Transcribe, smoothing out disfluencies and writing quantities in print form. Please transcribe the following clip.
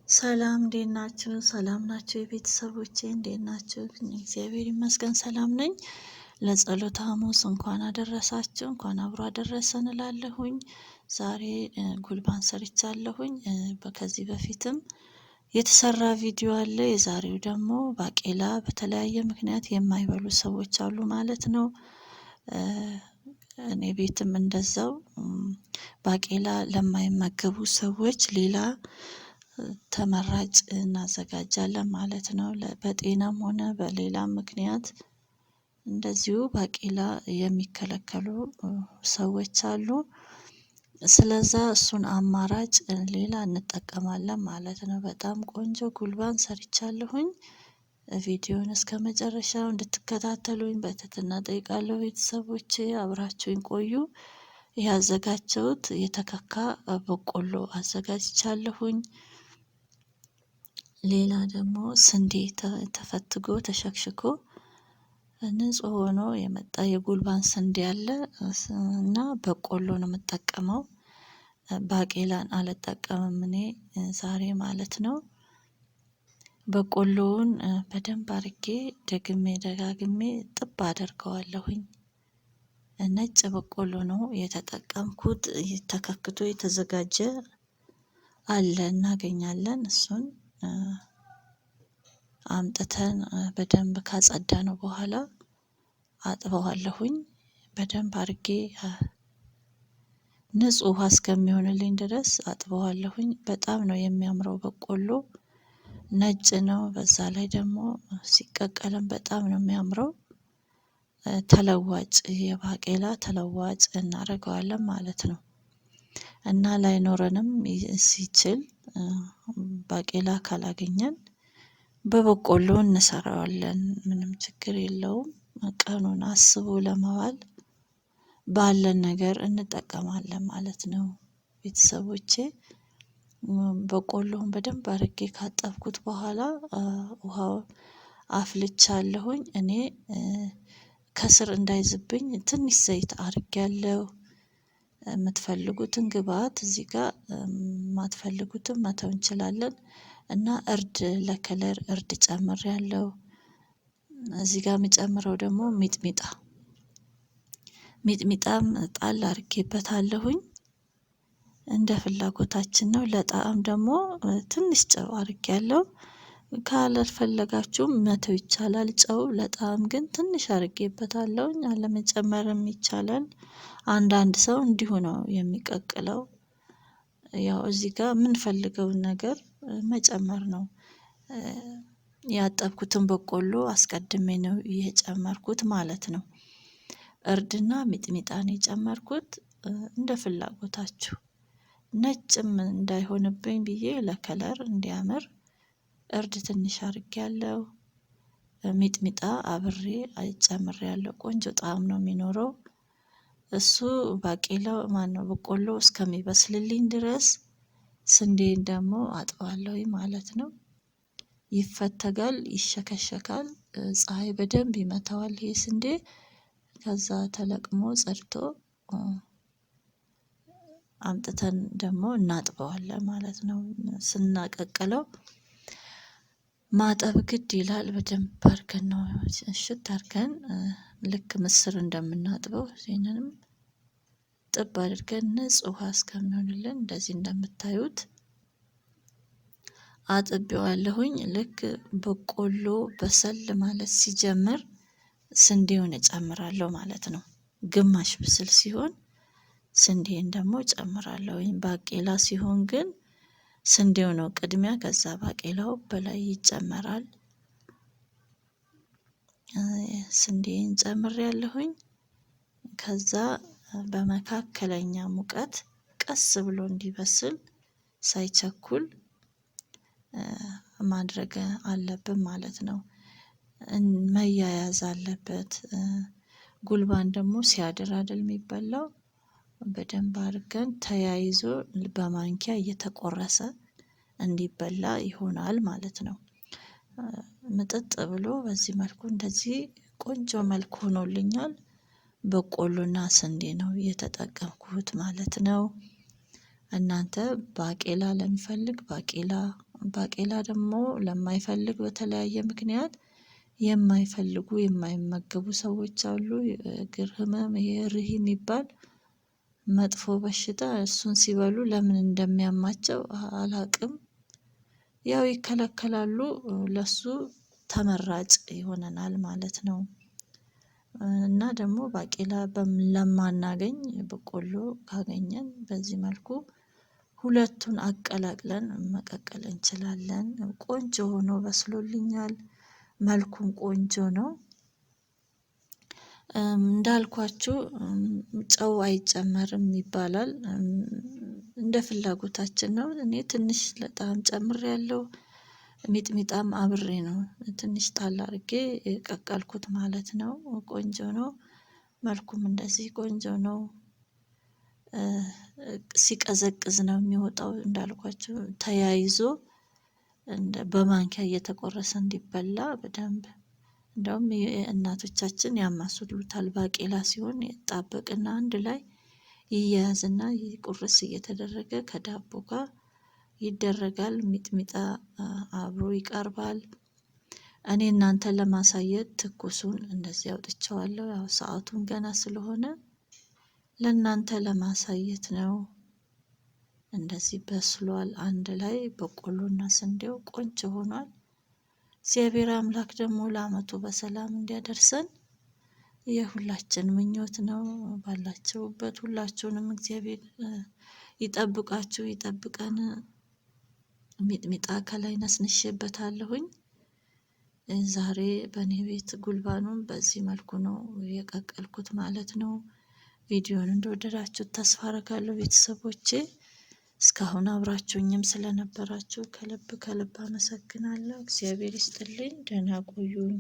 ሰላም እንዴት ናችሁ? ሰላም ናችሁ? የቤተሰቦቼ እንዴት ናችሁ? እግዚአብሔር ይመስገን ሰላም ነኝ። ለጸሎተ ሐሙስ እንኳን አደረሳችሁ፣ እንኳን አብሮ አደረሰን እላለሁኝ። ዛሬ ጉልባን ሰርቻለሁኝ። ከዚህ በፊትም የተሰራ ቪዲዮ አለ። የዛሬው ደግሞ ባቄላ በተለያየ ምክንያት የማይበሉ ሰዎች አሉ ማለት ነው። እኔ ቤትም እንደዛው ባቄላ ለማይመገቡ ሰዎች ሌላ ተመራጭ እናዘጋጃለን ማለት ነው። በጤናም ሆነ በሌላም ምክንያት እንደዚሁ ባቄላ የሚከለከሉ ሰዎች አሉ። ስለዛ እሱን አማራጭ ሌላ እንጠቀማለን ማለት ነው። በጣም ቆንጆ ጉልባን ሰርቻለሁኝ። ቪዲዮውን እስከመጨረሻው እንድትከታተሉኝ በትህትና እጠይቃለሁ። ቤተሰቦቼ አብራችሁኝ ቆዩ። ያዘጋጀሁት የተከካ በቆሎ አዘጋጅቻለሁኝ። ሌላ ደግሞ ስንዴ ተፈትጎ ተሸክሽኮ ንጹህ ሆኖ የመጣ የጉልባን ስንዴ አለ እና በቆሎ ነው የምጠቀመው። ባቄላን አልጠቀምም እኔ ዛሬ ማለት ነው። በቆሎውን በደንብ አድርጌ ደግሜ ደጋግሜ ጥብ አደርገዋለሁኝ። ነጭ በቆሎ ነው የተጠቀምኩት። ተከክቶ የተዘጋጀ አለ እናገኛለን። እሱን አምጥተን በደንብ ካጸዳነው በኋላ አጥበዋለሁኝ። በደንብ አድርጌ ንጹህ ውሃ እስከሚሆንልኝ ድረስ አጥበዋለሁኝ። በጣም ነው የሚያምረው በቆሎ ነጭ ነው። በዛ ላይ ደግሞ ሲቀቀልም በጣም ነው የሚያምረው። ተለዋጭ የባቄላ ተለዋጭ እናደርገዋለን ማለት ነው። እና ላይኖረንም ሲችል ባቄላ ካላገኘን በበቆሎ እንሰራዋለን። ምንም ችግር የለውም። ቀኑን አስቦ ለማዋል ባለን ነገር እንጠቀማለን ማለት ነው። ቤተሰቦቼ በቆሎውን በደንብ አድርጌ ካጠብኩት በኋላ ውሃው አፍልቻለሁኝ። እኔ ከስር እንዳይዝብኝ ትንሽ ዘይት አድርጌያለሁ። የምትፈልጉትን ግብአት እዚህ ጋር የማትፈልጉትን መተው እንችላለን። እና እርድ ለከለር እርድ ጨምሬያለሁ። እዚህ ጋር የምጨምረው ደግሞ ሚጥሚጣም ጣል አድርጌበታለሁኝ። እንደ ፍላጎታችን ነው። ለጣዕም ደግሞ ትንሽ ጨው አድርጌያለሁ። ካልፈለጋችሁም መተው ይቻላል። ጨው ለጣዕም ግን ትንሽ አድርጌበታለሁኝ። አለመጨመርም ይቻላል። አንዳንድ ሰው እንዲሁ ነው የሚቀቅለው። ያው እዚህ ጋር የምንፈልገውን ነገር መጨመር ነው። ያጠብኩትን በቆሎ አስቀድሜ ነው የጨመርኩት ማለት ነው። እርድና ሚጥሚጣን የጨመርኩት እንደ ፍላጎታችሁ። ነጭም እንዳይሆንብኝ ብዬ ለከለር እንዲያምር እርድ ትንሽ አድርጌያለሁ። ሚጥሚጣ አብሬ ጨምሬያለሁ። ቆንጆ ጣዕም ነው የሚኖረው። እሱ ባቄላው ማነው በቆሎ እስከሚበስልልኝ ድረስ ስንዴን ደግሞ አጥባለሁኝ ማለት ነው። ይፈተጋል፣ ይሸከሸካል፣ ፀሀይ በደንብ ይመታዋል ይሄ ስንዴ። ከዛ ተለቅሞ ጸድቶ አምጥተን ደግሞ እናጥበዋለን ማለት ነው። ስናቀቅለው ማጠብ ግድ ይላል። በደንብ አድርገን ነው እሽት አድርገን ልክ ምስር እንደምናጥበው ይሄንንም ጥብ አድርገን ንጹህ ውሃ እስከሚሆንልን እንደዚህ እንደምታዩት አጥቤዋለሁኝ። ልክ በቆሎ በሰል ማለት ሲጀምር ስንዴውን እጨምራለሁ ማለት ነው። ግማሽ ብስል ሲሆን ስንዴን ደግሞ እጨምራለሁኝ። ባቄላ ሲሆን ግን ስንዴው ነው ቅድሚያ፣ ከዛ ባቄላው በላይ ይጨመራል። ስንዴን ጨምሬያለሁኝ። ከዛ በመካከለኛ ሙቀት ቀስ ብሎ እንዲበስል ሳይቸኩል ማድረግ አለብን ማለት ነው። መያያዝ አለበት። ጉልባን ደግሞ ሲያድር አይደል የሚበላው። በደንብ አድርገን ተያይዞ በማንኪያ እየተቆረሰ እንዲበላ ይሆናል ማለት ነው። ምጥጥ ብሎ በዚህ መልኩ እንደዚህ ቆንጆ መልክ ሆኖልኛል። በቆሎና ስንዴ ነው የተጠቀምኩት ማለት ነው። እናንተ ባቄላ ለሚፈልግ ባቄላ ባቄላ ደግሞ ለማይፈልግ በተለያየ ምክንያት የማይፈልጉ የማይመገቡ ሰዎች አሉ። የእግር ህመም ይሄ ሪህ የሚባል መጥፎ በሽታ እሱን ሲበሉ ለምን እንደሚያማቸው አላቅም። ያው ይከለከላሉ። ለሱ ተመራጭ ይሆነናል ማለት ነው። እና ደግሞ ባቄላ ለማናገኝ በቆሎ ካገኘን በዚህ መልኩ ሁለቱን አቀላቅለን መቀቀል እንችላለን። ቆንጆ ሆኖ በስሎልኛል። መልኩም ቆንጆ ነው። እንዳልኳችሁ ጨው አይጨመርም ይባላል። እንደ ፍላጎታችን ነው። እኔ ትንሽ ለጣዕም ጨምሬያለሁ። ሚጥሚጣም አብሬ ነው ትንሽ ጣል አድርጌ የቀቀልኩት ማለት ነው። ቆንጆ ነው። መልኩም እንደዚህ ቆንጆ ነው። ሲቀዘቅዝ ነው የሚወጣው እንዳልኳችሁ ተያይዞ በማንኪያ እየተቆረሰ እንዲበላ በደንብ እንደውም እናቶቻችን ያማስሉታል። ባቄላ ሲሆን ይጣበቅና አንድ ላይ ይያያዝና ቁርስ እየተደረገ ከዳቦ ጋር ይደረጋል። ሚጥሚጣ አብሮ ይቀርባል። እኔ እናንተን ለማሳየት ትኩሱን እንደዚህ አውጥቼዋለሁ። ያው ሰአቱን ገና ስለሆነ ለእናንተ ለማሳየት ነው። እንደዚህ በስሏል። አንድ ላይ በቆሎና ስንዴው ቆንጆ ሆኗል። እግዚአብሔር አምላክ ደግሞ ለአመቱ በሰላም እንዲያደርሰን የሁላችን ምኞት ነው። ባላችሁበት ሁላችሁንም እግዚአብሔር ይጠብቃችሁ ይጠብቀን። ሚጥሚጣ ከላይ ነስንሼበታለሁኝ። ዛሬ በእኔ ቤት ጉልባኑን በዚህ መልኩ ነው የቀቀልኩት ማለት ነው። ቪዲዮን እንደወደዳችሁት ተስፋ አደርጋለሁ ቤተሰቦቼ። እስካሁን አብራችሁኝም ስለነበራችሁ ከልብ ከልብ አመሰግናለሁ። እግዚአብሔር ይስጥልኝ። ደህና ቆዩኝ።